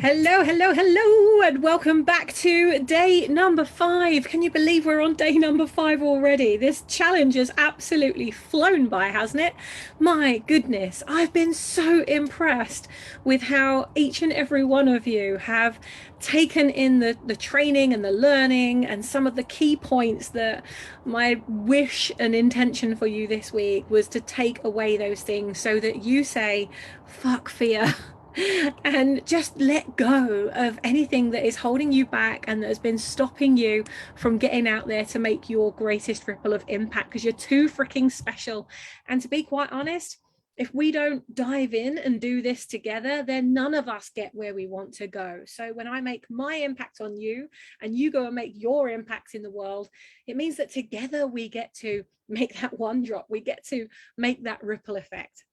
Hello, hello, hello, and welcome back to day number 5. Can you believe we're on day number 5 already? This challenge has absolutely flown by, hasn't it? My goodness, I've been so impressed with how each and every one of you have taken in the training and the learning and some of the key points that my wish and intention for you this week was to take away those things so that you say, fuck fear. And just let go of anything that is holding you back and that has been stopping you from getting out there to make your greatest ripple of impact, because you're too freaking special. And to be quite honest, if we don't dive in and do this together, then none of us get where we want to go. So when I make my impact on you and you go and make your impact in the world, it means that together we get to make that one drop. We get to make that ripple effect.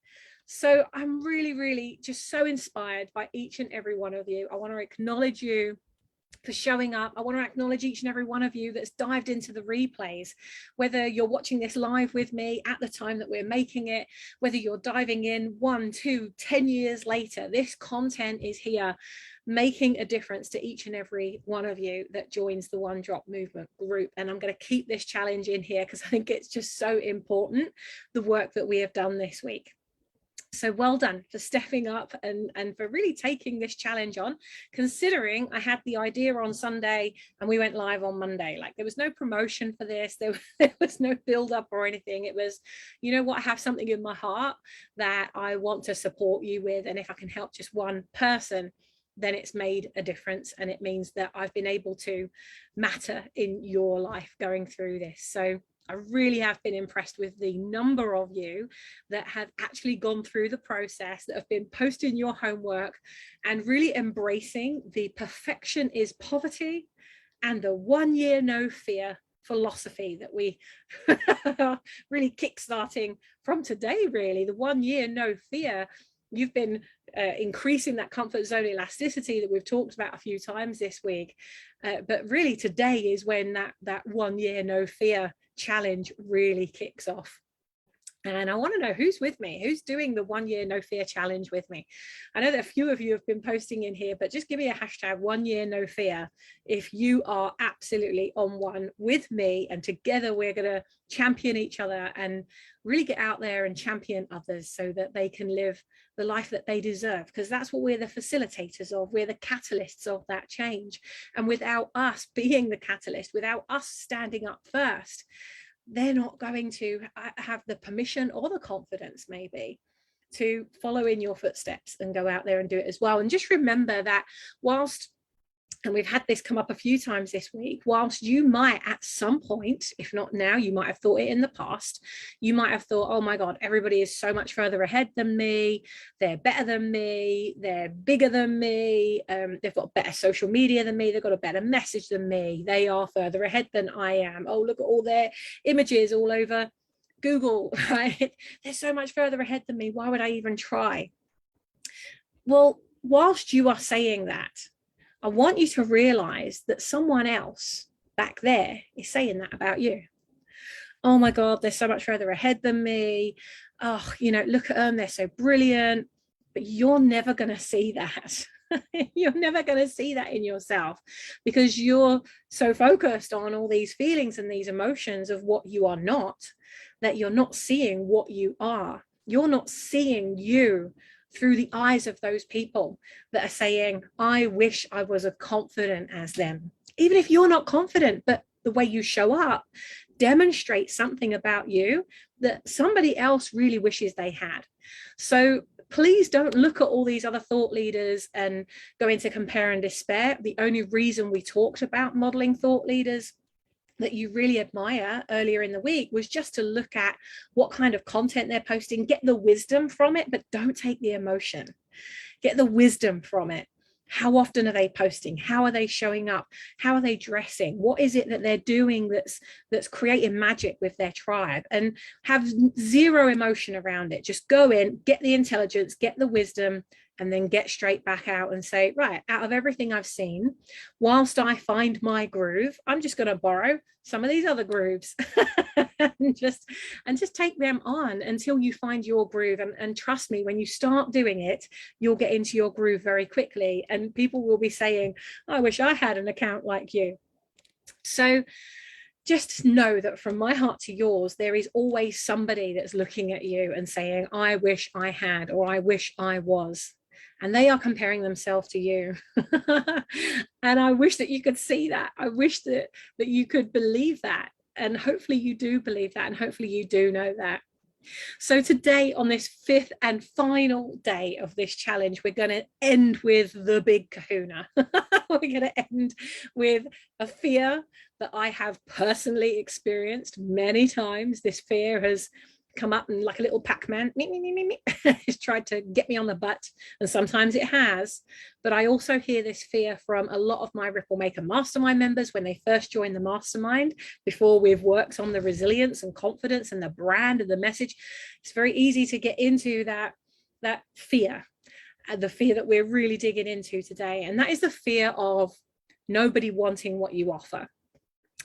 So I'm really just so inspired by each and every one of you. I want to acknowledge you for showing up. I want to acknowledge each and every one of you that's dived into the replays, whether you're watching this live with me at the time that we're making it, whether you're diving in 1, 2, 10 years later. This content is here making a difference to each and every one of you that joins the One Drop Movement group. And I'm going to keep this challenge in here because I think it's just so important, the work that we have done this week. So well done for stepping up and for really taking this challenge on, considering I had the idea on Sunday and we went live on Monday. Like, there was no promotion for this. There was no build up or anything. It was, you know what, I have something in my heart that I want to support you with. And if I can help just one person, then it's made a difference. And it means that I've been able to matter in your life going through this. So I really have been impressed with the number of you that have actually gone through the process, that have been posting your homework and really embracing the perfection is poverty and the 1 year no fear philosophy that we really kickstarting from today. Really, the 1 year no fear. You've been increasing that comfort zone elasticity that we've talked about a few times this week. But really today is when that 1 year no fear challenge really kicks off. And I want to know who's with me, who's doing the 1 year no fear challenge with me. I know that a few of you have been posting in here, but just give me a hashtag 1 year no fear if you are absolutely on one with me, and together we're going to champion each other and really get out there and champion others so that they can live the life that they deserve, because that's what we're the facilitators of. We're the catalysts of that change. And without us being the catalyst, without us standing up first, they're not going to have the permission or the confidence maybe to follow in your footsteps and go out there and do it as well. And just remember that whilst, and we've had this come up a few times this week, whilst you might at some point, if not now, you might have thought it in the past, you might have thought, oh my God, everybody is so much further ahead than me, they're better than me, they're bigger than me, they've got better social media than me, they've got a better message than me, they are further ahead than I am. Oh, look at all their images all over Google, right? They're so much further ahead than me, why would I even try? Well, whilst you are saying that, I want you to realize that someone else back there is saying that about you. Oh my God, they're so much further ahead than me. Oh, you know, look at them, they're so brilliant. But you're never going to see that. You're never going to see that in yourself, because you're so focused on all these feelings and these emotions of what you are not, that you're not seeing what you are. You're not seeing you through the eyes of those people that are saying, I wish I was as confident as them. Even if you're not confident, but the way you show up demonstrates something about you that somebody else really wishes they had. So please don't look at all these other thought leaders and go into compare and despair. The only reason we talked about modeling thought leaders that you really admire earlier in the week was just to look at what kind of content they're posting, get the wisdom from it, but don't take the emotion. Get the wisdom from it. How often are they posting? How are they showing up? How are they dressing? What is it that they're doing that's creating magic with their tribe? And have zero emotion around it. Just go in, get the intelligence, get the wisdom, and then get straight back out and say, right, out of everything I've seen, whilst I find my groove, I'm just going to borrow some of these other grooves and just take them on until you find your groove. And trust me, when you start doing it, you'll get into your groove very quickly, and people will be saying, I wish I had an account like you. So just know that from my heart to yours, there is always somebody that's looking at you and saying, I wish I had, or I wish I was. And they are comparing themselves to you. And I wish that you could see that. I wish that you could believe that. And hopefully you do believe that. And hopefully you do know that. So today, on this 5th and final day of this challenge, we're going to end with the big kahuna. We're going to end with a fear that I have personally experienced many times. This fear has come up and like a little Pac-Man, it's tried to get me on the butt, and sometimes it has. But I also hear this fear from a lot of my Ripple Maker Mastermind members when they first join the mastermind, before we've worked on the resilience and confidence and the brand and the message. It's very easy to get into that fear, the fear that we're really digging into today. And that is the fear of nobody wanting what you offer.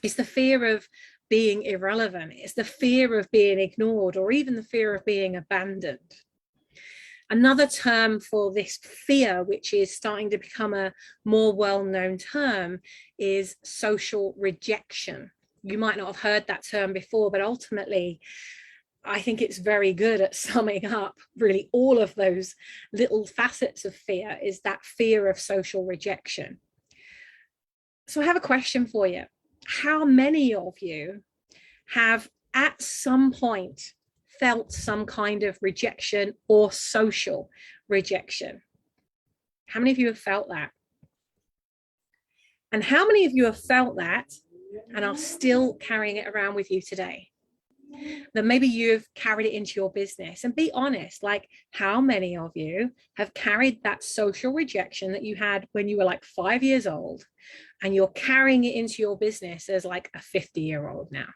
It's the fear of being irrelevant. It's the fear of being ignored, or even the fear of being abandoned. Another term for this fear, which is starting to become a more well-known term, is social rejection. You might not have heard that term before, but ultimately, I think it's very good at summing up really all of those little facets of fear, is that fear of social rejection. So I have a question for you. How many of you have at some point felt some kind of rejection or social rejection? How many of you have felt that? And how many of you have felt that and are still carrying it around with you today? Then maybe you've carried it into your business. And be honest, like, how many of you have carried that social rejection that you had when you were like 5 years old, and you're carrying it into your business as like a 50-year-old now?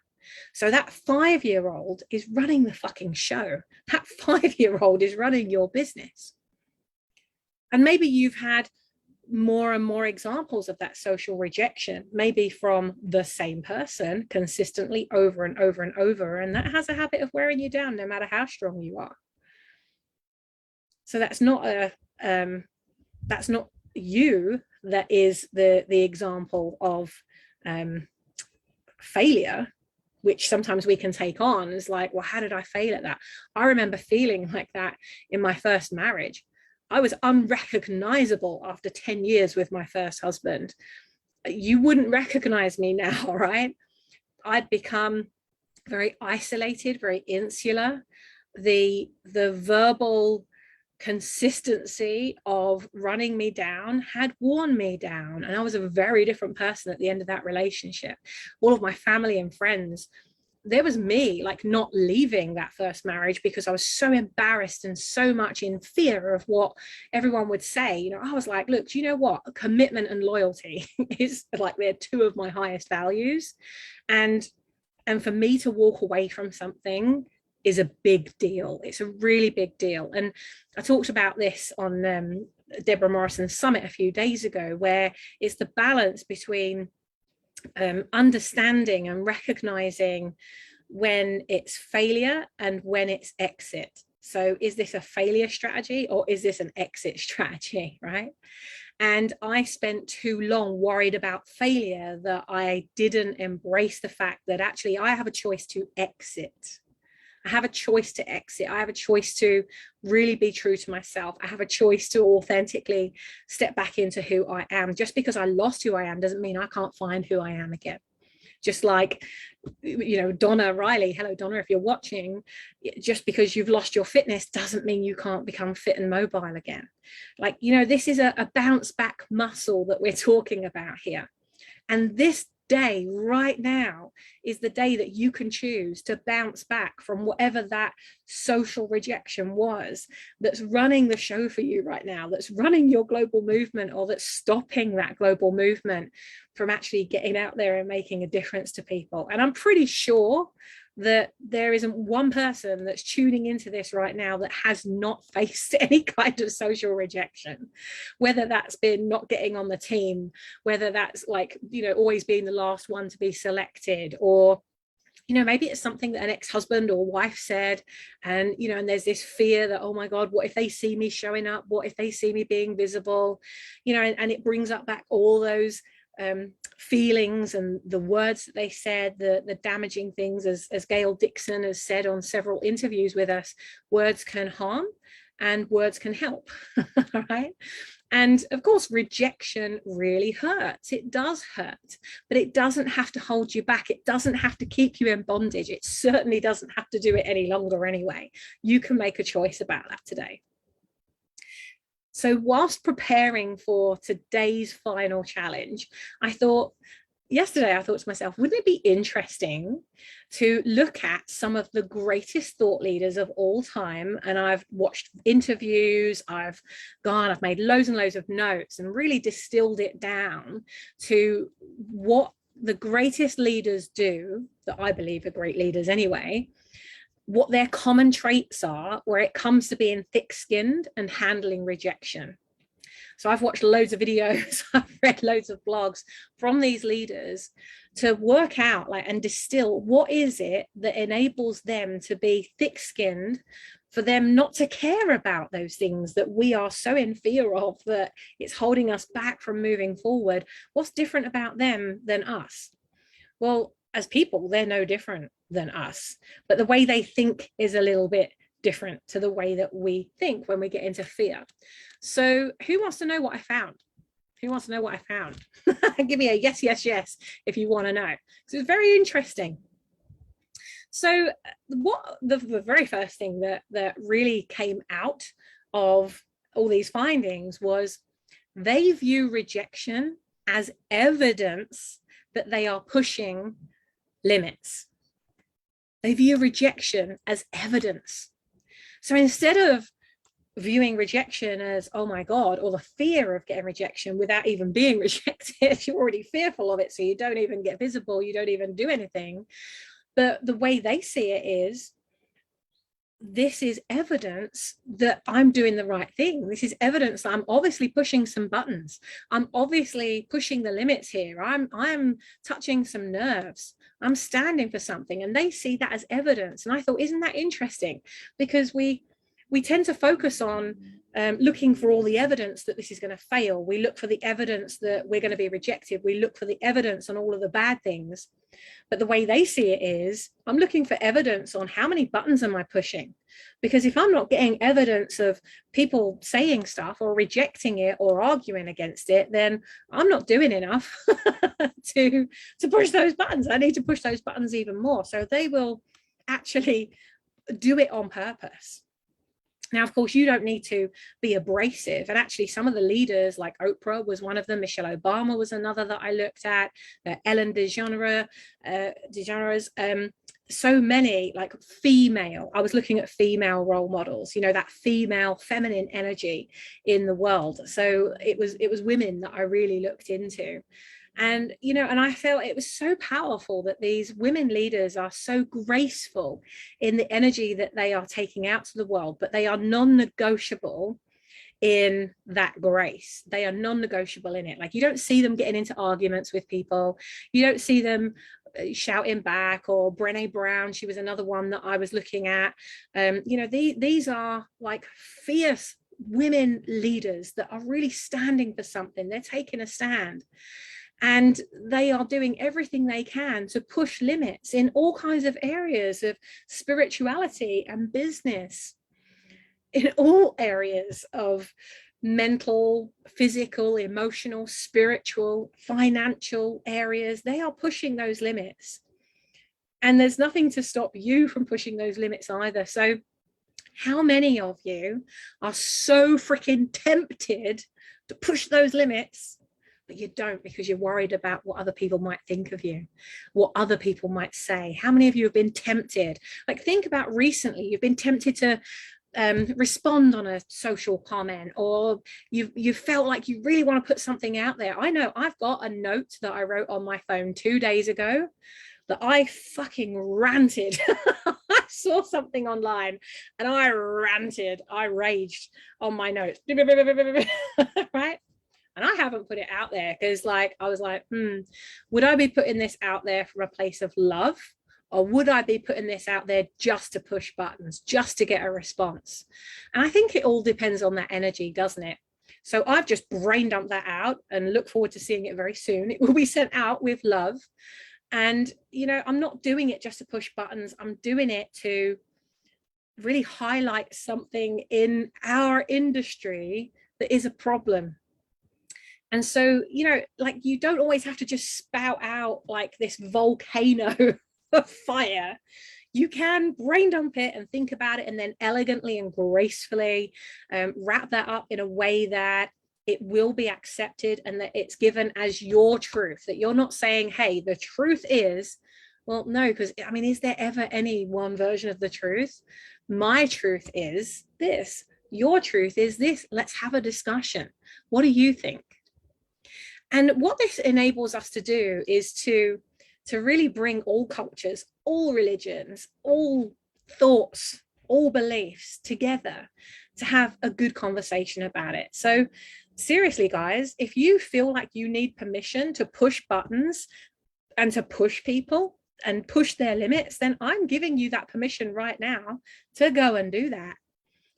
So that 5-year-old is running the fucking show. That 5-year-old is running your business. And maybe you've had more and more examples of that social rejection, maybe from the same person consistently over and over and over. And that has a habit of wearing you down no matter how strong you are. So that's not you that is the example of failure, which sometimes we can take on as like, well, how did I fail at that? I remember feeling like that in my first marriage. I was unrecognizable after 10 years with my first husband. You wouldn't recognize me now, right? I'd become very isolated, very insular. The verbal consistency of running me down had worn me down, and I was a very different person at the end of that relationship. All of my family and friends, there was me like not leaving that first marriage because I was so embarrassed and so much in fear of what everyone would say. You know, I was like, look, do you know what? Commitment and loyalty is like, they're two of my highest values. And for me to walk away from something is a big deal. It's a really big deal. And I talked about this on Deborah Morrison's summit a few days ago, where it's the balance between understanding and recognizing when it's failure and when it's exit. So is this a failure strategy or is this an exit strategy, right? And I spent too long worried about failure that I didn't embrace the fact that actually I have a choice to exit. I have a choice to exit. I have a choice to really be true to myself. I have a choice to authentically step back into who I am. Just because I lost who I am doesn't mean I can't find who I am again. Just like, you know, Donna Riley, hello Donna, if you're watching, just because you've lost your fitness doesn't mean you can't become fit and mobile again. Like, you know, this is a bounce back muscle that we're talking about here. And this day right now is the day that you can choose to bounce back from whatever that social rejection was that's running the show for you right now, that's running your global movement, or that's stopping that global movement from actually getting out there and making a difference to people. And I'm pretty sure that there isn't one person that's tuning into this right now that has not faced any kind of social rejection, whether that's been not getting on the team, whether that's like, always being the last one to be selected, or maybe it's something that an ex-husband or wife said, and and there's this fear that, oh my God, what if they see me showing up? What if they see me being visible? And it brings up back all those feelings and the words that they said, the damaging things, as Gail Dixon has said on several interviews with us. Words can harm and words can help. Right? And of course, rejection really hurts. It does hurt, but it doesn't have to hold you back. It doesn't have to keep you in bondage. It certainly doesn't have to do it any longer anyway. You can make a choice about that today. So whilst preparing for today's final challenge, yesterday I thought to myself, wouldn't it be interesting to look at some of the greatest thought leaders of all time? And I've watched interviews, I've made loads and loads of notes and really distilled it down to what the greatest leaders do, that I believe are great leaders anyway, what their common traits are where it comes to being thick-skinned and handling rejection. So I've watched loads of videos, I've read loads of blogs from these leaders to work out and distill what is it that enables them to be thick-skinned, for them not to care about those things that we are so in fear of, that it's holding us back from moving forward. What's different about them than us? Well, as people, they're no different than us, but the way they think is a little bit different to the way that we think when we get into fear. So who wants to know what I found? Who wants to know what I found? Give me a yes, yes, yes if you want to know. So it's very interesting. So what the very first thing that really came out of all these findings was they view rejection as evidence that they are pushing limits. They view rejection as evidence. So instead of viewing rejection as, oh my God, or the fear of getting rejection without even being rejected, you're already fearful of it, so you don't even get visible, you don't even do anything. But the way they see it is, this is evidence that I'm doing the right thing. This is evidence that I'm obviously pushing some buttons. I'm obviously pushing the limits here. I'm touching some nerves. I'm standing for something, and they see that as evidence. And I thought, isn't that interesting? Because we tend to focus on looking for all the evidence that this is going to fail. We look for the evidence that we're going to be rejected. We look for the evidence on all of the bad things. But the way they see it is, I'm looking for evidence on how many buttons am I pushing? Because if I'm not getting evidence of people saying stuff or rejecting it or arguing against it, then I'm not doing enough to push those buttons. I need to push those buttons even more. So they will actually do it on purpose. Now, of course, you don't need to be abrasive. And actually, some of the leaders, like Oprah was one of them, Michelle Obama was another that I looked at, Ellen DeGeneres, so many, like female, I was looking at female role models, that female feminine energy in the world. So it was women that I really looked into. And, and I felt it was so powerful that these women leaders are so graceful in the energy that they are taking out to the world, but they are non-negotiable in that grace. They are non-negotiable in it. Like, you don't see them getting into arguments with people. You don't see them shouting back. Or Brené Brown, she was another one that I was looking at. These are like fierce women leaders that are really standing for something. They're taking a stand. And they are doing everything they can to push limits in all kinds of areas of spirituality and business, in all areas of mental, physical, emotional, spiritual, financial areas. They are pushing those limits. And there's nothing to stop you from pushing those limits either. So how many of you are so freaking tempted to push those limits, but you don't, because you're worried about what other people might think of you, what other people might say? How many of you have been tempted? Like, think about recently, you've been tempted to respond on a social comment, or you felt like you really want to put something out there. I know I've got a note that I wrote on my phone 2 days ago that I fucking ranted. I saw something online and I ranted, I raged on my notes, right? And I haven't put it out there because like I was like, would I be putting this out there from a place of love? Or would I be putting this out there just to push buttons, just to get a response? And I think it all depends on that energy, doesn't it? So I've just brain dumped that out and look forward to seeing it very soon. It will be sent out with love. And, you know, I'm not doing it just to push buttons. I'm doing it to really highlight something in our industry that is a problem. And so, you know, like you don't always have to just spout out like this volcano of fire. You can brain dump it and think about it and then elegantly and gracefully wrap that up in a way that it will be accepted and that it's given as your truth, that you're not saying, hey, the truth is, well, no, because I mean, is there ever any one version of the truth? My truth is this. Your truth is this. Let's have a discussion. What do you think? And what this enables us to do is to really bring all cultures, all religions, all thoughts, all beliefs together to have a good conversation about it. So seriously, guys, if you feel like you need permission to push buttons and to push people and push their limits, then I'm giving you that permission right now to go and do that.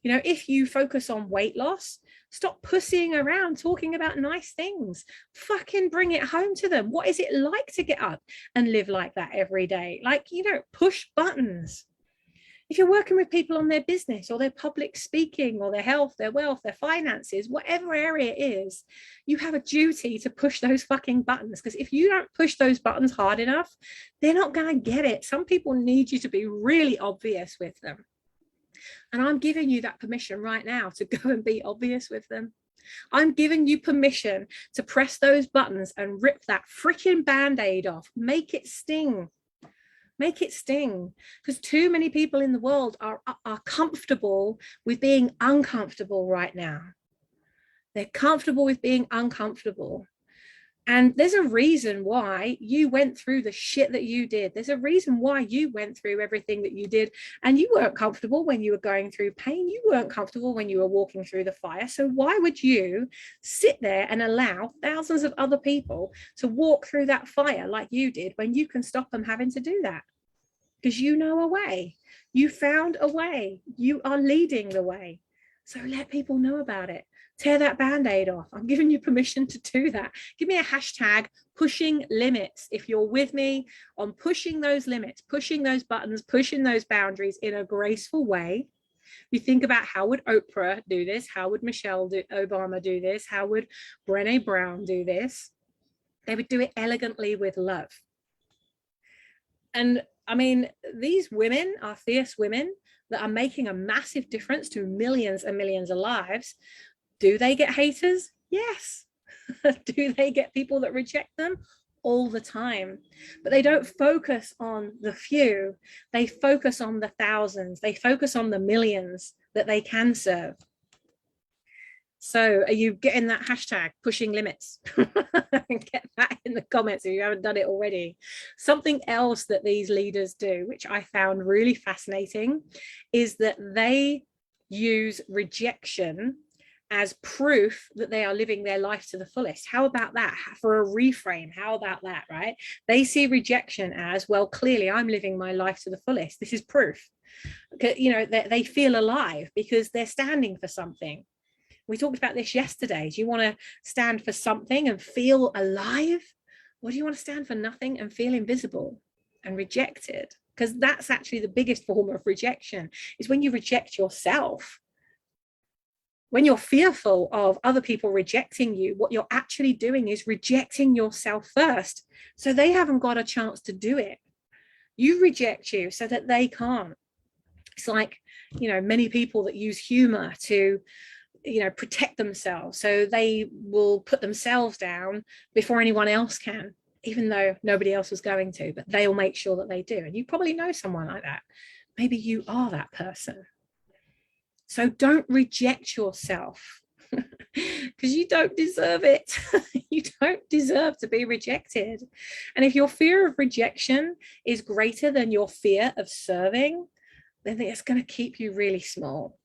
You know, if you focus on weight loss, stop pussying around talking about nice things. Fucking bring it home to them. What is it like to get up and live like that every day? Like, you know, push buttons. If you're working with people on their business or their public speaking or their health, their wealth, their finances, whatever area it is, you have a duty to push those fucking buttons. Because if you don't push those buttons hard enough, they're not going to get it. Some people need you to be really obvious with them. And I'm giving you that permission right now to go and be obvious with them. I'm giving you permission to press those buttons and rip that freaking band-aid off. Make it sting. Make it sting. Because too many people in the world are comfortable with being uncomfortable right now. They're comfortable with being uncomfortable. And there's a reason why you went through the shit that you did. There's a reason why you went through everything that you did. And you weren't comfortable when you were going through pain. You weren't comfortable when you were walking through the fire. So why would you sit there and allow thousands of other people to walk through that fire like you did when you can stop them having to do that? Because you know a way. You found a way. You are leading the way. So let people know about it. Tear that band-aid off. I'm giving you permission to do that. Give me a hashtag pushing limits if you're with me on pushing those limits, pushing those buttons, pushing those boundaries in a graceful way. You think about, how would Oprah do this? How would Michelle Obama do this? How would Brené Brown do this? They would do it elegantly with love. And I mean, these women are fierce women that are making a massive difference to millions and millions of lives. Do they get haters? Yes. Do they get people that reject them? All the time. But they don't focus on the few. They focus on the thousands. They focus on the millions that they can serve. So are you getting that hashtag pushing limits? Get that in the comments if you haven't done it already. Something else that these leaders do, which I found really fascinating, is that they use rejection as proof that they are living their life to the fullest. How about that? For a reframe, how about that, right? They see rejection as, well, clearly I'm living my life to the fullest. This is proof. You know, they feel alive because they're standing for something. We talked about this yesterday. Do you want to stand for something and feel alive? Or do you want to stand for nothing and feel invisible and rejected? Because that's actually the biggest form of rejection, is when you reject yourself. When you're fearful of other people rejecting you, what you're actually doing is rejecting yourself first. So they haven't got a chance to do it. You reject you so that they can't. It's like, you know, many people that use humor to, you know, protect themselves. So they will put themselves down before anyone else can, even though nobody else was going to, but they'll make sure that they do. And you probably know someone like that. Maybe you are that person. So don't reject yourself. because you don't deserve it. You don't deserve to be rejected. And if your fear of rejection is greater than your fear of serving, then it's going to keep you really small.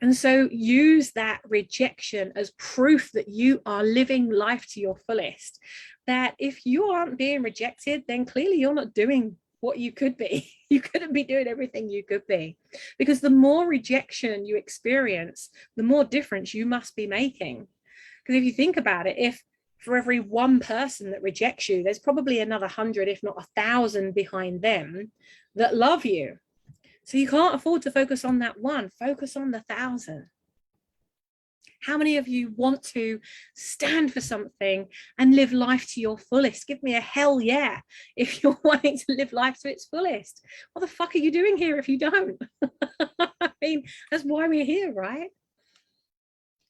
And so use that rejection as proof that you are living life to your fullest. That if you aren't being rejected, then clearly you're not doing what you could be. You couldn't be doing everything you could be. Because the more rejection you experience, the more difference you must be making. Because if you think about it, if for every one person that rejects you, there's probably another 100, if not 1,000 behind them that love you. So you can't afford to focus on that one. Focus on the 1,000. How many of you want to stand for something and live life to your fullest? Give me a hell yeah if you're wanting to live life to its fullest. What the fuck are you doing here if you don't? I mean, that's why we're here, right?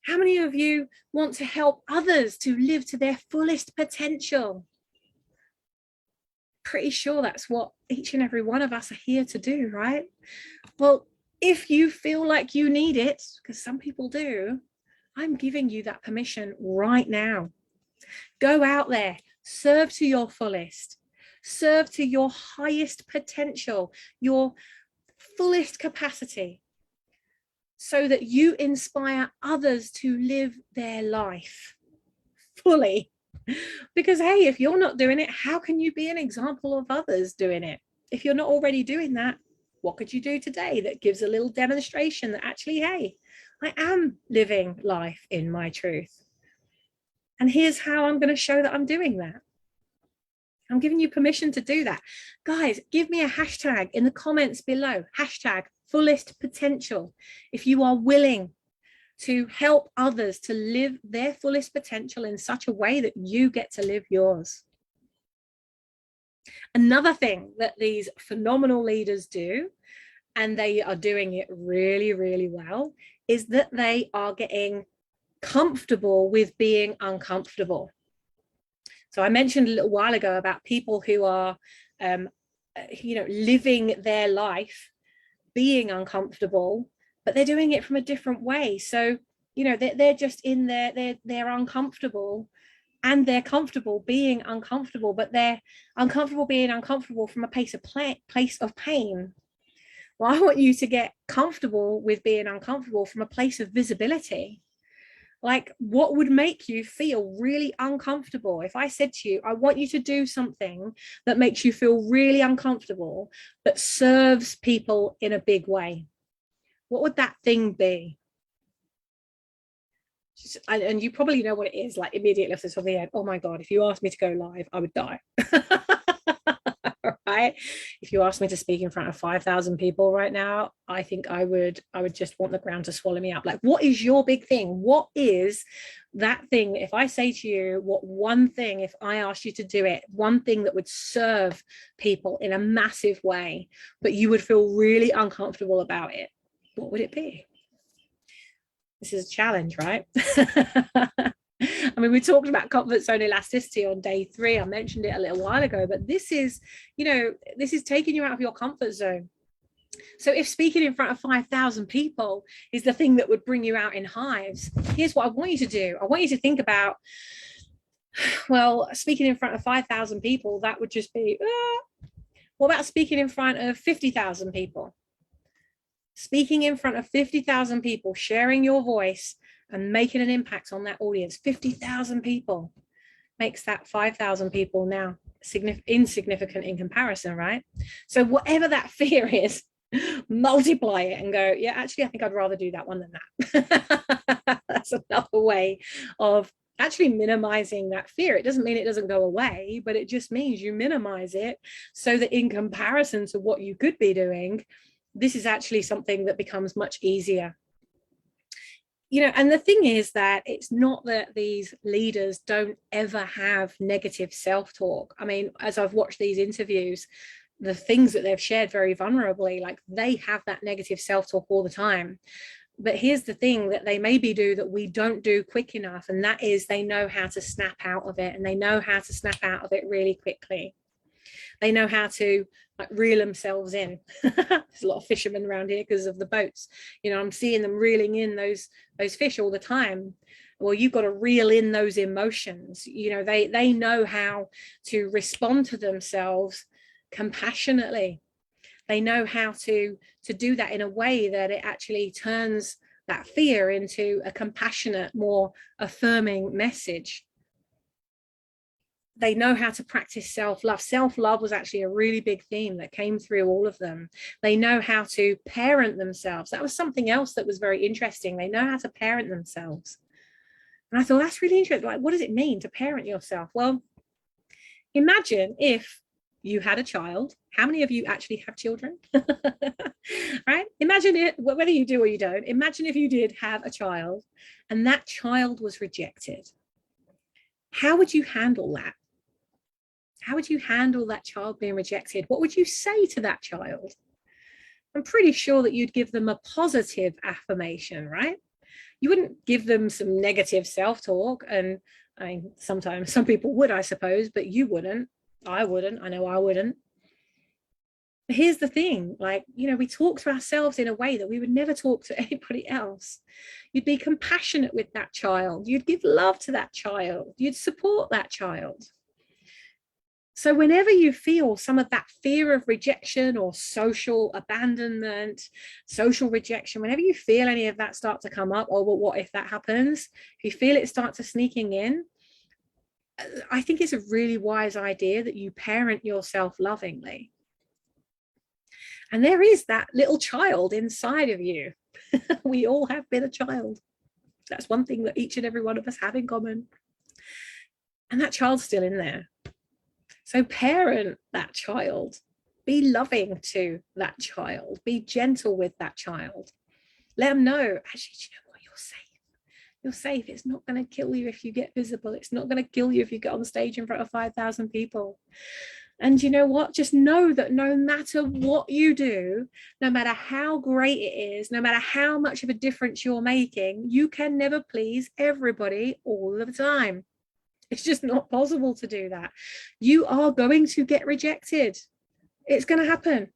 How many of you want to help others to live to their fullest potential? Pretty sure that's what each and every one of us are here to do, right? Well, if you feel like you need it, because some people do, I'm giving you that permission right now. Go out there, serve to your fullest, serve to your highest potential, your fullest capacity, so that you inspire others to live their life fully. Because, hey, if you're not doing it, how can you be an example of others doing it? If you're not already doing that, what could you do today that gives a little demonstration that actually, hey, I am living life in my truth. And here's how I'm going to show that I'm doing that. I'm giving you permission to do that. Guys, give me a hashtag in the comments below. Hashtag fullest potential. If you are willing to help others to live their fullest potential in such a way that you get to live yours. Another thing that these phenomenal leaders do, and they are doing it really, really well, is that they are getting comfortable with being uncomfortable. So I mentioned a little while ago about people who are, living their life being uncomfortable, but they're doing it from a different way. So, they're just in there, they're uncomfortable, and they're comfortable being uncomfortable, but they're uncomfortable being uncomfortable from a place of pain. Well, I want you to get comfortable with being uncomfortable from a place of visibility. Like, what would make you feel really uncomfortable? If I said to you, I want you to do something that makes you feel really uncomfortable, but serves people in a big way, what would that thing be? And you probably know what it is, like immediately off the top of the head. Oh my God, if you asked me to go live, I would die. Right? If you asked me to speak in front of 5,000 people right now, I think I would just want the ground to swallow me up. Like, what is your big thing? What is that thing? If I say to you, what one thing, if I asked you to do it, one thing that would serve people in a massive way, but you would feel really uncomfortable about it, what would it be? This is a challenge, right? I mean, we talked about comfort zone elasticity on day 3. I mentioned it a little while ago, but this is taking you out of your comfort zone. So if speaking in front of 5,000 people is the thing that would bring you out in hives, here's what I want you to do. I want you to think about, well, speaking in front of 5,000 people, that would just be, what about speaking in front of 50,000 people? Speaking in front of 50,000 people, sharing your voice and making an impact on that audience. 50,000 people makes that 5,000 people now insignificant in comparison, right? So whatever that fear is, multiply it and go, yeah, actually, I think I'd rather do that one than that. That's another way of actually minimizing that fear. It doesn't mean it doesn't go away, but it just means you minimize it so that in comparison to what you could be doing, this is actually something that becomes much easier. And the thing is that it's not that these leaders don't ever have negative self-talk. I mean, as I've watched these interviews, the things that they've shared very vulnerably, like they have that negative self-talk all the time. But here's the thing that they maybe do that we don't do quick enough, and that is they know how to snap out of it, and they know how to snap out of it really quickly. They know how to like reel themselves in. There's a lot of fishermen around here because of the boats. I'm seeing them reeling in those fish all the time. Well, you've got to reel in those emotions. They know how to respond to themselves compassionately. They know how to do that in a way that it actually turns that fear into a compassionate, more affirming message. They know how to practice self-love. Self-love was actually a really big theme that came through all of them. They know how to parent themselves. That was something else that was very interesting. They know how to parent themselves. And I thought, that's really interesting. Like, what does it mean to parent yourself? Well, imagine if you had a child. How many of you actually have children? Right? Imagine it, whether you do or you don't. Imagine if you did have a child and that child was rejected. How would you handle that? How would you handle that child being rejected? What would you say to that child? I'm pretty sure that you'd give them a positive affirmation, right? You wouldn't give them some negative self-talk. And I mean, sometimes some people would, I suppose, but you wouldn't. I wouldn't. I know I wouldn't. But here's the thing, like, we talk to ourselves in a way that we would never talk to anybody else. You'd be compassionate with that child. You'd give love to that child. You'd support that child. So whenever you feel some of that fear of rejection or social abandonment, social rejection, whenever you feel any of that start to come up, or well, what if that happens? If you feel it start to sneaking in, I think it's a really wise idea that you parent yourself lovingly. And there is that little child inside of you. We all have been a child. That's one thing that each and every one of us have in common. And that child's still in there. So parent that child. Be loving to that child. Be gentle with that child. Let them know, actually, do you know what? You're safe. You're safe. It's not going to kill you if you get visible. It's not going to kill you if you get on stage in front of 5,000 people. And you know what? Just know that no matter what you do, no matter how great it is, no matter how much of a difference you're making, you can never please everybody all the time. It's just not possible to do that. You are going to get rejected. It's going to happen.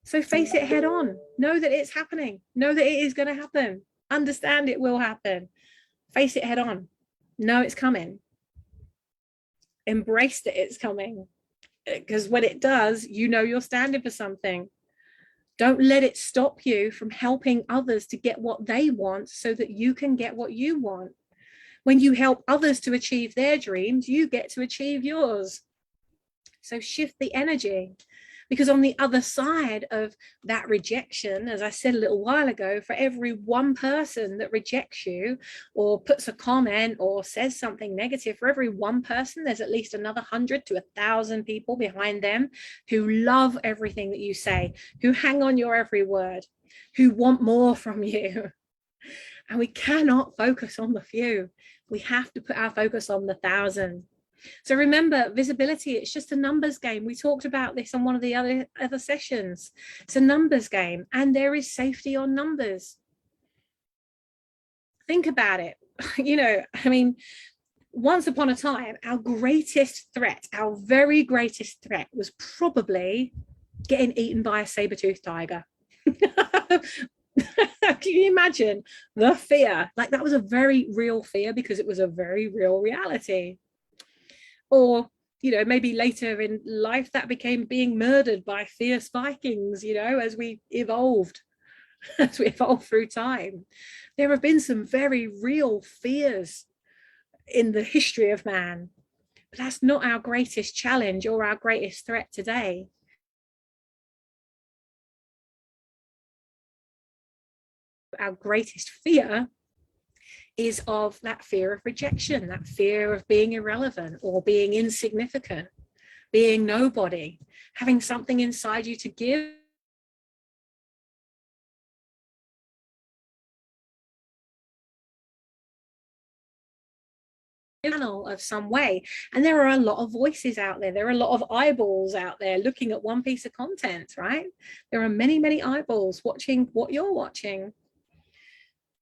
So face it head on. Know that it's happening. Know that it is going to happen. Understand it will happen. Face it head on. Know it's coming. Embrace that it's coming. Because when it does, you're standing for something. Don't let it stop you from helping others to get what they want so that you can get what you want. When you help others to achieve their dreams, you get to achieve yours. So shift the energy, because on the other side of that rejection, as I said a little while ago, for every one person that rejects you or puts a comment or says something negative, for every one person, there's at least another 100 to 1,000 people behind them who love everything that you say, who hang on your every word, who want more from you. And we cannot focus on the few. We have to put our focus on the 1,000. So remember, visibility, it's just a numbers game. We talked about this on one of the other sessions. It's a numbers game, and there is safety on numbers. Think about it. I mean, once upon a time, our greatest threat, our very greatest threat was probably getting eaten by a saber-toothed tiger. Can you imagine the fear? Like, that was a very real fear because it was a very real reality. Or, maybe later in life that became being murdered by fierce Vikings, as we evolved through time. There have been some very real fears in the history of man, but that's not our greatest challenge or our greatest threat today. Our greatest fear is of that fear of rejection, that fear of being irrelevant or being insignificant, being nobody, having something inside you to give. Of some way. And there are a lot of voices out there. There are a lot of eyeballs out there looking at one piece of content, right? There are many, many eyeballs watching what you're watching.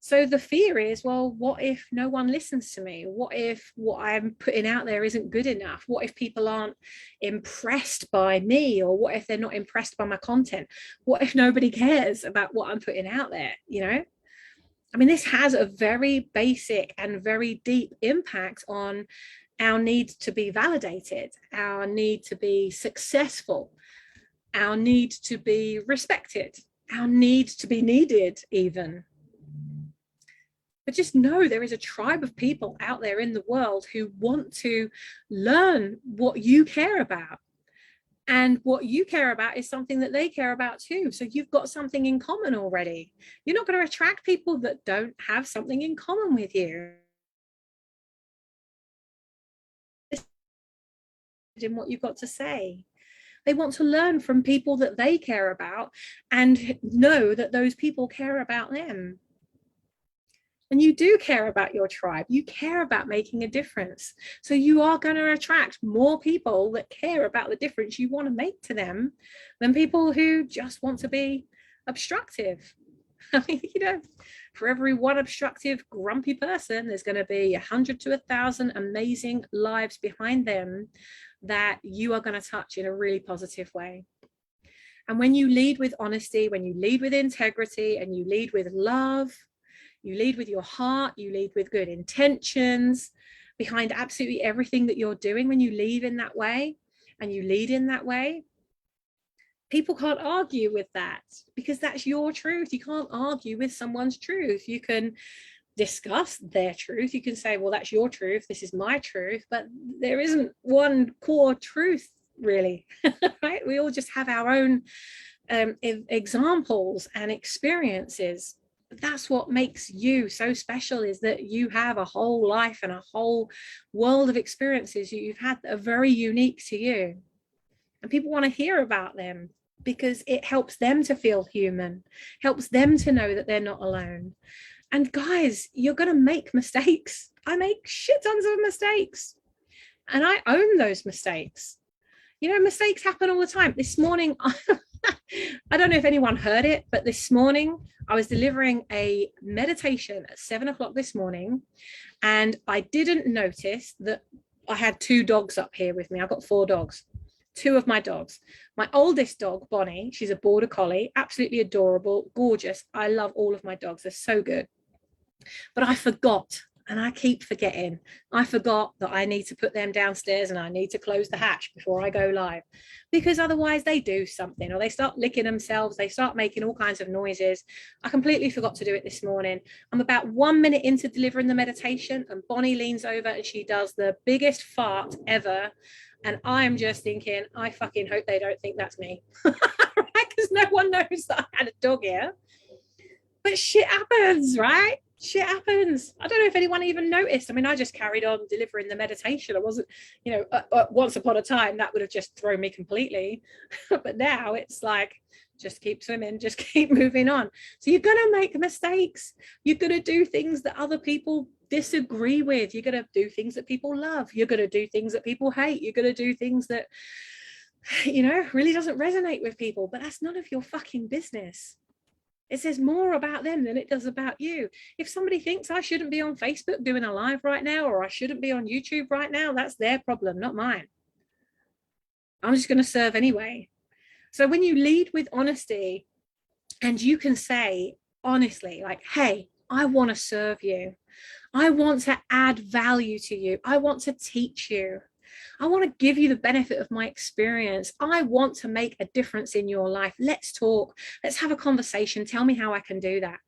So the fear is, well, what if no one listens to me? What if what I'm putting out there isn't good enough? What if people aren't impressed by me? Or what if they're not impressed by my content? What if nobody cares about what I'm putting out there? You know, I mean, this has a very basic and very deep impact on our need to be validated, our need to be successful, our need to be respected, our need to be needed even. But just know there is a tribe of people out there in the world who want to learn what you care about. And what you care about is something that they care about too. So you've got something in common already. You're not going to attract people that don't have something in common with you. In what you've got to say. They want to learn from people that they care about and know that those people care about them. And you do care about your tribe. You care about making a difference. So you are going to attract more people that care about the difference you want to make to them than people who just want to be obstructive. I mean, you know, for every one obstructive, grumpy person, there's going to be 100 to 1,000 amazing lives behind them that you are going to touch in a really positive way. And when you lead with honesty, when you lead with integrity, and you lead with love, you lead with your heart, you lead with good intentions behind absolutely everything that you're doing, when you lead in that way and you lead in that way, people can't argue with that because that's your truth. You can't argue with someone's truth. You can discuss their truth. You can say, well, that's your truth, this is my truth, but there isn't one core truth really, right? We all just have our own examples and experiences. That's what makes you so special, is that you have a whole life and a whole world of experiences you've had that are very unique to you. And people want to hear about them because it helps them to feel human, helps them to know that they're not alone. And guys, you're going to make mistakes. I make shit tons of mistakes and I own those mistakes. You know, mistakes happen all the time. This morning, I don't know if anyone heard it, but this morning I was delivering a meditation at 7 o'clock this morning, and I didn't notice that I had 2 dogs up here with me. I've got 4 dogs, 2 of my dogs. My oldest dog, Bonnie, she's a border collie, absolutely adorable, gorgeous. I love all of my dogs. They're so good. But I forgot, and I keep forgetting. I forgot that I need to put them downstairs and I need to close the hatch before I go live, because otherwise they do something, or they start licking themselves, they start making all kinds of noises. I completely forgot to do it this morning. I'm about 1 minute into delivering the meditation and Bonnie leans over and she does the biggest fart ever. And I'm just thinking, I fucking hope they don't think that's me. Right? Because no one knows that I had a dog here. But shit happens, right? Shit happens. I don't know if anyone even noticed. I mean, I just carried on delivering the meditation. I wasn't, you know, once upon a time that would have just thrown me completely. But now it's like, just keep swimming, just keep moving on. So you're going to make mistakes. You're going to do things that other people disagree with. You're going to do things that people love. You're going to do things that people hate. You're going to do things that, you know, really doesn't resonate with people. But that's none of your fucking business. It says more about them than it does about you. If somebody thinks I shouldn't be on Facebook doing a live right now, or I shouldn't be on YouTube right now, that's their problem, not mine. I'm just going to serve anyway. So when you lead with honesty, and you can say honestly, like, hey, I want to serve you. I want to add value to you. I want to teach you. I want to give you the benefit of my experience. I want to make a difference in your life. Let's talk. Let's have a conversation. Tell me how I can do that.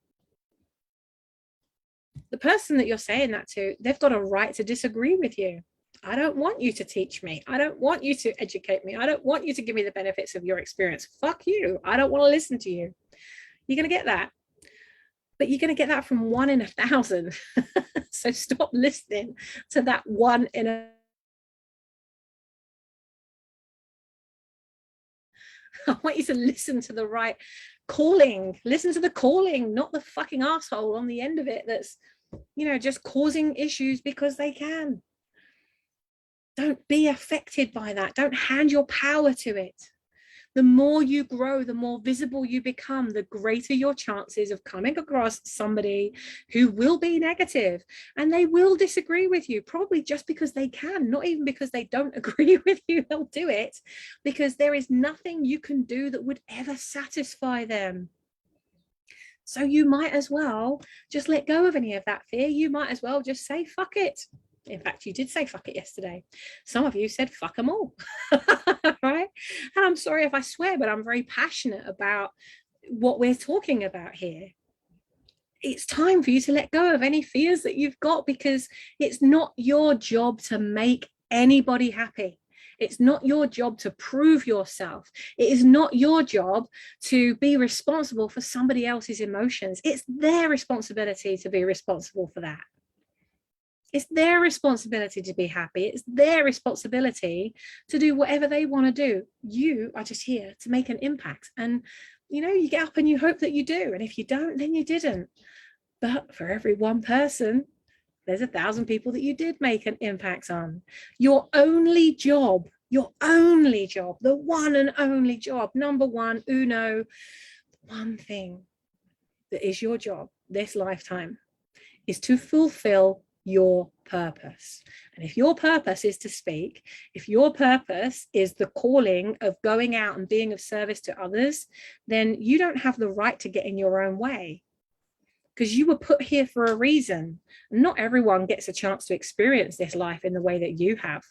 The person that you're saying that to, they've got a right to disagree with you. I don't want you to teach me. I don't want you to educate me. I don't want you to give me the benefits of your experience. Fuck you. I don't want to listen to you. You're going to get that. But you're going to get that from 1 in 1,000. So stop listening to that 1 in a. I want you to listen to the right calling. Listen to the calling, not the fucking asshole on the end of it that's, you know, just causing issues because they can. Don't be affected by that. Don't hand your power to it. The more you grow, the more visible you become, the greater your chances of coming across somebody who will be negative, and they will disagree with you, probably just because they can, not even because they don't agree with you. They'll do it because there is nothing you can do that would ever satisfy them. So you might as well just let go of any of that fear. You might as well just say, fuck it. In fact, you did say fuck it yesterday. Some of you said fuck them all. Right? And I'm sorry if I swear, but I'm very passionate about what we're talking about here. It's time for you to let go of any fears that you've got, because it's not your job to make anybody happy. It's not your job to prove yourself. It is not your job to be responsible for somebody else's emotions. It's their responsibility to be responsible for that. It's their responsibility to be happy. It's their responsibility to do whatever they want to do. You are just here to make an impact. And, you know, you get up and you hope that you do. And if you don't, then you didn't. But for every one person, there's 1,000 people that you did make an impact on. Your only job, the one and only job, number one, one thing that is your job this lifetime is to fulfill your purpose. And if your purpose is to speak, if your purpose is the calling of going out and being of service to others, then you don't have the right to get in your own way, because you were put here for a reason. Not everyone gets a chance to experience this life in the way that you have.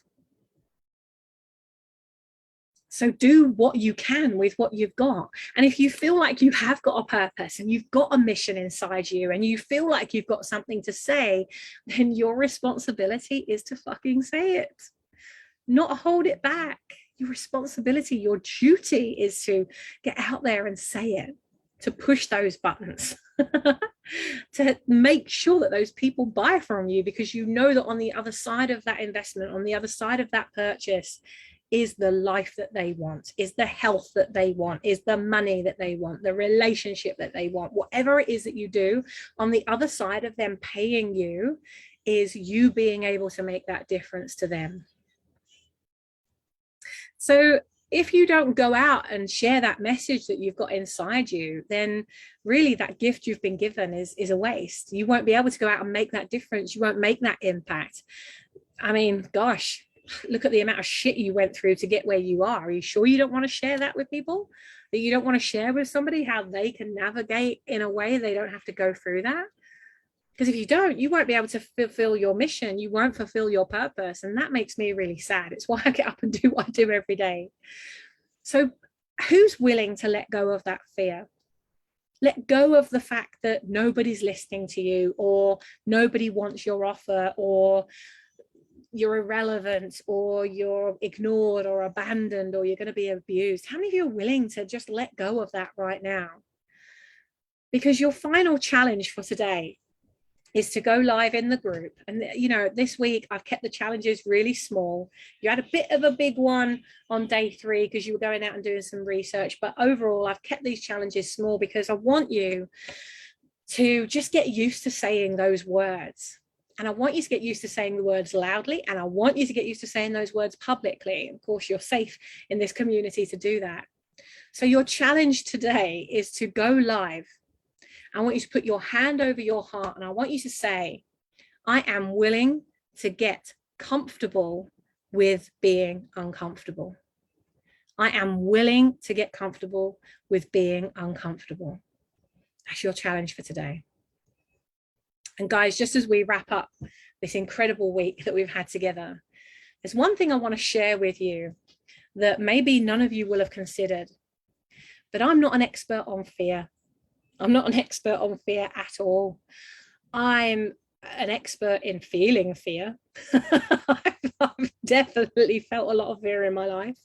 So do what you can with what you've got. And if you feel like you have got a purpose and you've got a mission inside you and you feel like you've got something to say, then your responsibility is to fucking say it, not hold it back. Your responsibility, your duty is to get out there and say it, to push those buttons, to make sure that those people buy from you, because you know that on the other side of that investment, on the other side of that purchase, is the life that they want, is the health that they want, is the money that they want, the relationship that they want. Whatever it is that you do, on the other side of them paying you is you being able to make that difference to them. So if you don't go out and share that message that you've got inside you, then really that gift you've been given is a waste. You won't be able to go out and make that difference. You won't make that impact. I mean, gosh, look at the amount of shit you went through to get where you are. Are you sure you don't want to share that with people? That you don't want to share with somebody how they can navigate in a way they don't have to go through that? Because if you don't, you won't be able to fulfill your mission. You won't fulfill your purpose. And that makes me really sad. It's why I get up and do what I do every day. So who's willing to let go of that fear? Let go of the fact that nobody's listening to you, or nobody wants your offer, or you're irrelevant, or you're ignored or abandoned, or you're going to be abused. How many of you are willing to just let go of that right now? Because your final challenge for today is to go live in the group. And, you know, this week I've kept the challenges really small. You had a bit of a big one on day 3 because you were going out and doing some research. But overall, I've kept these challenges small because I want you to just get used to saying those words. And I want you to get used to saying the words loudly, and I want you to get used to saying those words publicly. Of course, you're safe in this community to do that. So your challenge today is to go live. I want you to put your hand over your heart, and I want you to say, I am willing to get comfortable with being uncomfortable. I am willing to get comfortable with being uncomfortable. That's your challenge for today. And guys, just as we wrap up this incredible week that we've had together, there's one thing I want to share with you that maybe none of you will have considered. But I'm not an expert on fear. I'm not an expert on fear at all. I'm an expert in feeling fear. I've definitely felt a lot of fear in my life.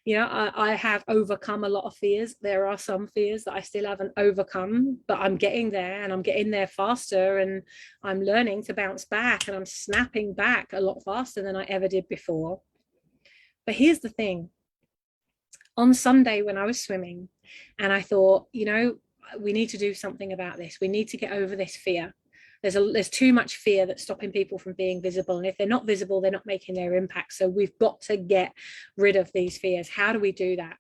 You know, I have overcome a lot of fears. There are some fears that I still haven't overcome, but I'm getting there, and I'm getting there faster, and I'm learning to bounce back, and I'm snapping back a lot faster than I ever did before. But here's the thing. On Sunday when I was swimming, and I thought, you know, we need to do something about this. We need to get over this fear. There's too much fear that's stopping people from being visible. And if they're not visible, they're not making their impact. So we've got to get rid of these fears. How do we do that?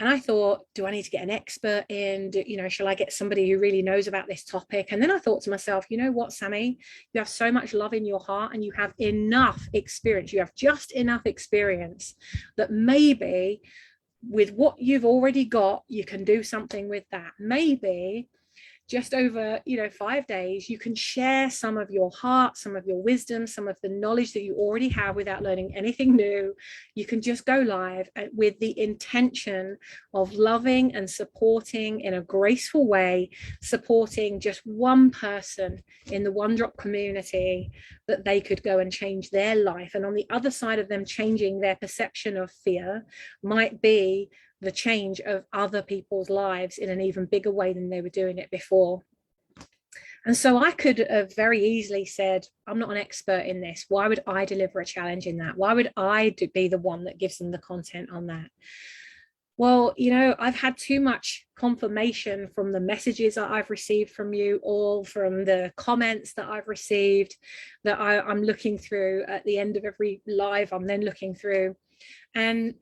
And I thought, do I need to get an expert in? Shall I get somebody who really knows about this topic? And then I thought to myself, you know what, Sammy, you have so much love in your heart and you have enough experience. You have just enough experience that maybe with what you've already got, you can do something with that. Maybe just over 5 days, you can share some of your heart, some of your wisdom, some of the knowledge that you already have without learning anything new. You can just go live with the intention of loving and supporting in a graceful way, supporting just one person in the One Drop community, that they could go and change their life. And on the other side of them changing their perception of fear might be the change of other people's lives in an even bigger way than they were doing it before. And so I could have very easily said, I'm not an expert in this. Why would I deliver a challenge in that? Why would I be the one that gives them the content on that? Well, I've had too much confirmation from the messages that I've received from you all, from the comments that I've received, that I'm looking through at the end of every live. I'm then looking through. And,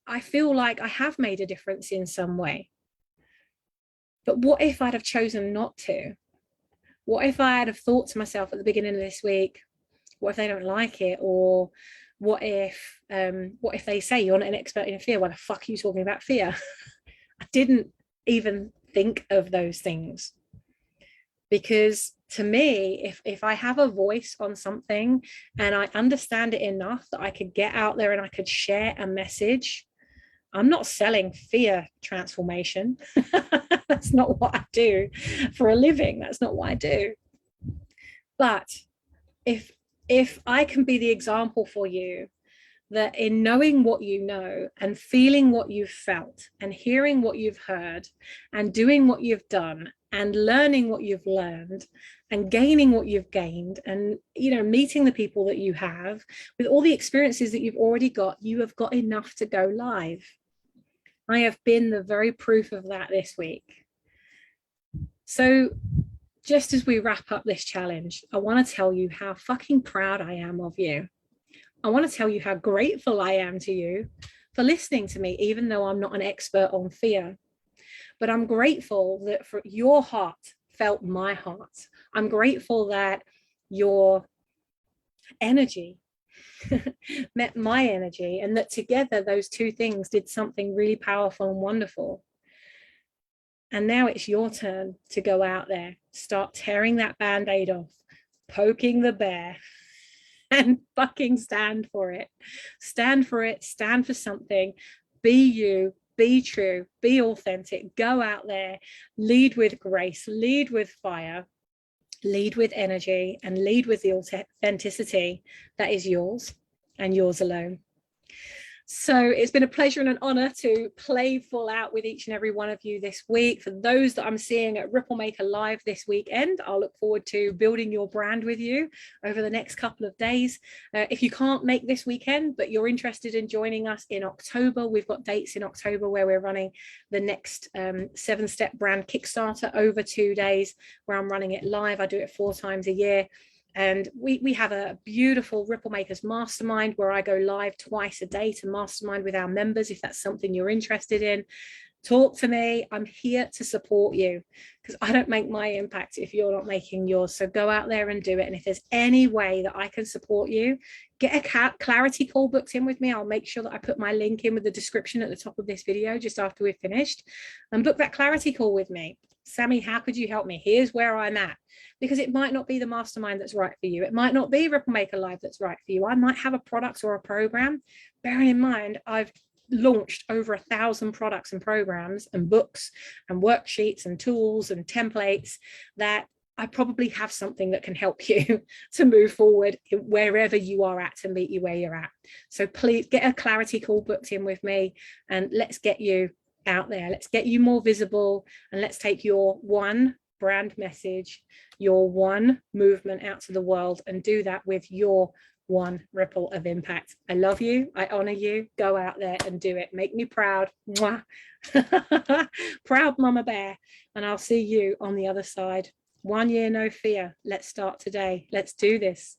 I feel like I have made a difference in some way. But what if I'd have chosen not to? What if I had have thought to myself at the beginning of this week, what if they don't like it? Or what if they say you're not an expert in fear? Why the fuck are you talking about fear? I didn't even think of those things. Because to me, if I have a voice on something and I understand it enough that I could get out there and I could share a message, I'm not selling fear transformation. That's not what I do for a living. That's not what I do. But if I can be the example for you, that in knowing what you know and feeling what you've felt and hearing what you've heard and doing what you've done and learning what you've learned and gaining what you've gained and meeting the people that you have, with all the experiences that you've already got, you have got enough to go live. I have been the very proof of that this week. So just as we wrap up this challenge, I want to tell you how fucking proud I am of you. I want to tell you how grateful I am to you for listening to me, even though I'm not an expert on fear. But I'm grateful that for your heart felt my heart. I'm grateful that your energy met my energy, and that together those two things did something really powerful and wonderful. And now it's your turn to go out there, start tearing that band-aid off, poking the bear, and fucking stand for it. Stand for it, stand for something. Be you, be true, be authentic, go out there, lead with grace, lead with fire, lead with energy, and lead with the authenticity that is yours and yours alone. So it's been a pleasure and an honor to play full out with each and every one of you this week. For those that I'm seeing at Ripple Maker Live this weekend, I'll look forward to building your brand with you over the next couple of days. If you can't make this weekend, but you're interested in joining us in October, we've got dates in October where we're running the next 7-step brand Kickstarter over 2 days, where I'm running it live. I do it 4 times a year. And we have a beautiful Ripple Makers mastermind where I go live twice a day to mastermind with our members. If that's something you're interested in, talk to me. I'm here to support you, because I don't make my impact if you're not making yours. So go out there and do it. And if there's any way that I can support you, get a clarity call booked in with me. I'll make sure that I put my link in with the description at the top of this video just after we've finished, and book that clarity call with me. Sammy, how could you help me? Here's where I'm at. Because it might not be the mastermind that's right for you. It might not be Ripple Maker Live that's right for you. I might have a product or a program. Bearing in mind, I've launched over 1,000 products and programs and books and worksheets and tools and templates, that I probably have something that can help you to move forward wherever you are at, to meet you where you're at. So please get a clarity call booked in with me, and let's get you out there. Let's get you more visible, and let's take your one brand message, your one movement out to the world, and do that with your one ripple of impact. I love you. I honor you. Go out there and do it. Make me proud. Mwah. Proud Mama Bear. And I'll see you on the other side. 1 year, no fear. Let's start today. Let's do this.